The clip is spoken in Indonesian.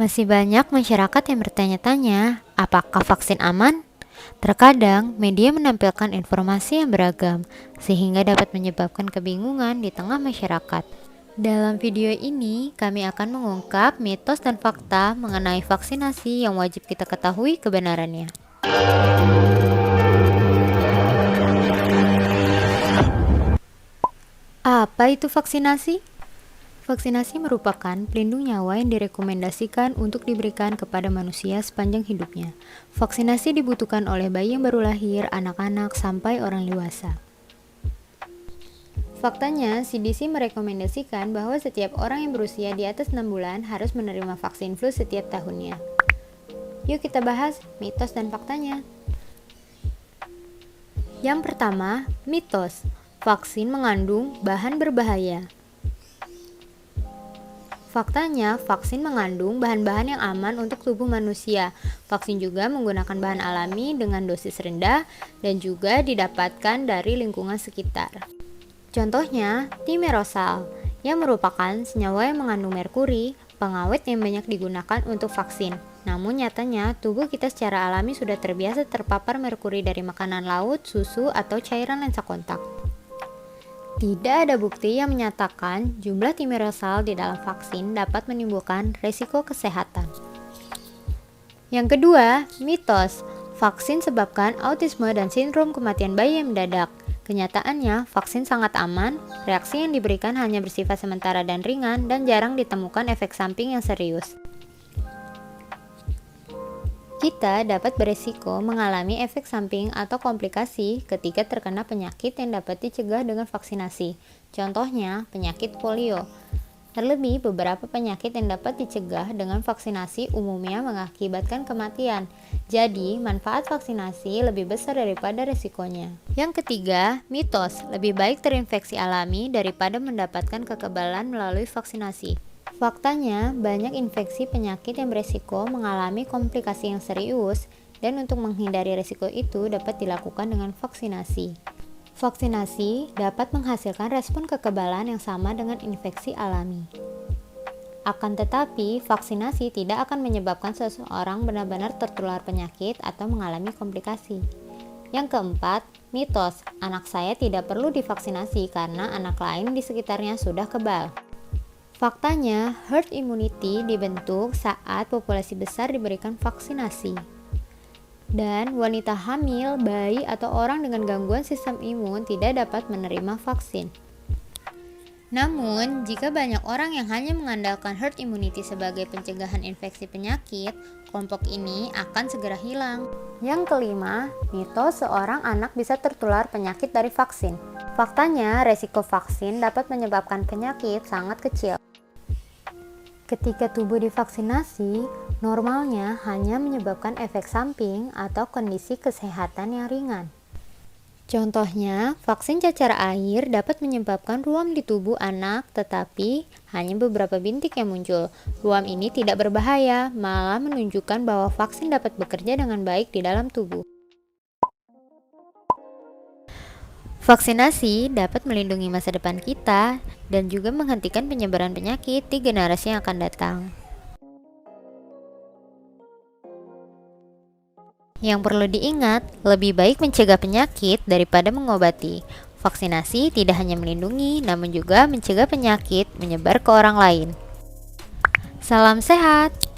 Masih banyak masyarakat yang bertanya-tanya, apakah vaksin aman? Terkadang, media menampilkan informasi yang beragam, sehingga dapat menyebabkan kebingungan di tengah masyarakat. Dalam video ini, kami akan mengungkap mitos dan fakta mengenai vaksinasi yang wajib kita ketahui kebenarannya. Apa itu vaksinasi? Vaksinasi merupakan pelindung nyawa yang direkomendasikan untuk diberikan kepada manusia sepanjang hidupnya. Vaksinasi dibutuhkan oleh bayi yang baru lahir, anak-anak, sampai orang dewasa. Faktanya, CDC merekomendasikan bahwa setiap orang yang berusia di atas 6 bulan harus menerima vaksin flu setiap tahunnya. Yuk kita bahas mitos dan faktanya. Yang pertama, mitos. Vaksin mengandung bahan berbahaya. Faktanya, vaksin mengandung bahan-bahan yang aman untuk tubuh manusia. Vaksin juga menggunakan bahan alami dengan dosis rendah dan juga didapatkan dari lingkungan sekitar. Contohnya, thimerosal, yang merupakan senyawa yang mengandung merkuri, pengawet yang banyak digunakan untuk vaksin. Namun nyatanya, tubuh kita secara alami sudah terbiasa terpapar merkuri dari makanan laut, susu, atau cairan lensa kontak. Tidak ada bukti yang menyatakan jumlah thimerosal di dalam vaksin dapat menimbulkan risiko kesehatan. Yang kedua, mitos. Vaksin sebabkan autisme dan sindrom kematian bayi yang mendadak. Kenyataannya, vaksin sangat aman, reaksi yang diberikan hanya bersifat sementara dan ringan, dan jarang ditemukan efek samping yang serius. Kita dapat beresiko mengalami efek samping atau komplikasi ketika terkena penyakit yang dapat dicegah dengan vaksinasi. Contohnya, penyakit polio. Terlebih, beberapa penyakit yang dapat dicegah dengan vaksinasi umumnya mengakibatkan kematian. Jadi, manfaat vaksinasi lebih besar daripada resikonya. Yang ketiga, mitos. Lebih baik terinfeksi alami daripada mendapatkan kekebalan melalui vaksinasi. Faktanya, banyak infeksi penyakit yang beresiko mengalami komplikasi yang serius, dan untuk menghindari risiko itu dapat dilakukan dengan vaksinasi. Vaksinasi dapat menghasilkan respon kekebalan yang sama dengan infeksi alami. Akan tetapi, vaksinasi tidak akan menyebabkan seseorang benar-benar tertular penyakit atau mengalami komplikasi. Yang keempat, mitos, anak saya tidak perlu divaksinasi karena anak lain di sekitarnya sudah kebal. Faktanya, herd immunity dibentuk saat populasi besar diberikan vaksinasi. Dan wanita hamil, bayi, atau orang dengan gangguan sistem imun tidak dapat menerima vaksin. Namun, jika banyak orang yang hanya mengandalkan herd immunity sebagai pencegahan infeksi penyakit, kelompok ini akan segera hilang. Yang kelima, mitos seorang anak bisa tertular penyakit dari vaksin. Faktanya, resiko vaksin dapat menyebabkan penyakit sangat kecil. Ketika tubuh divaksinasi, normalnya hanya menyebabkan efek samping atau kondisi kesehatan yang ringan. Contohnya, vaksin cacar air dapat menyebabkan ruam di tubuh anak, tetapi hanya beberapa bintik yang muncul. Ruam ini tidak berbahaya, malah menunjukkan bahwa vaksin dapat bekerja dengan baik di dalam tubuh. Vaksinasi dapat melindungi masa depan kita dan juga menghentikan penyebaran penyakit di generasi yang akan datang. Yang perlu diingat, lebih baik mencegah penyakit daripada mengobati. Vaksinasi tidak hanya melindungi, namun juga mencegah penyakit menyebar ke orang lain. Salam sehat!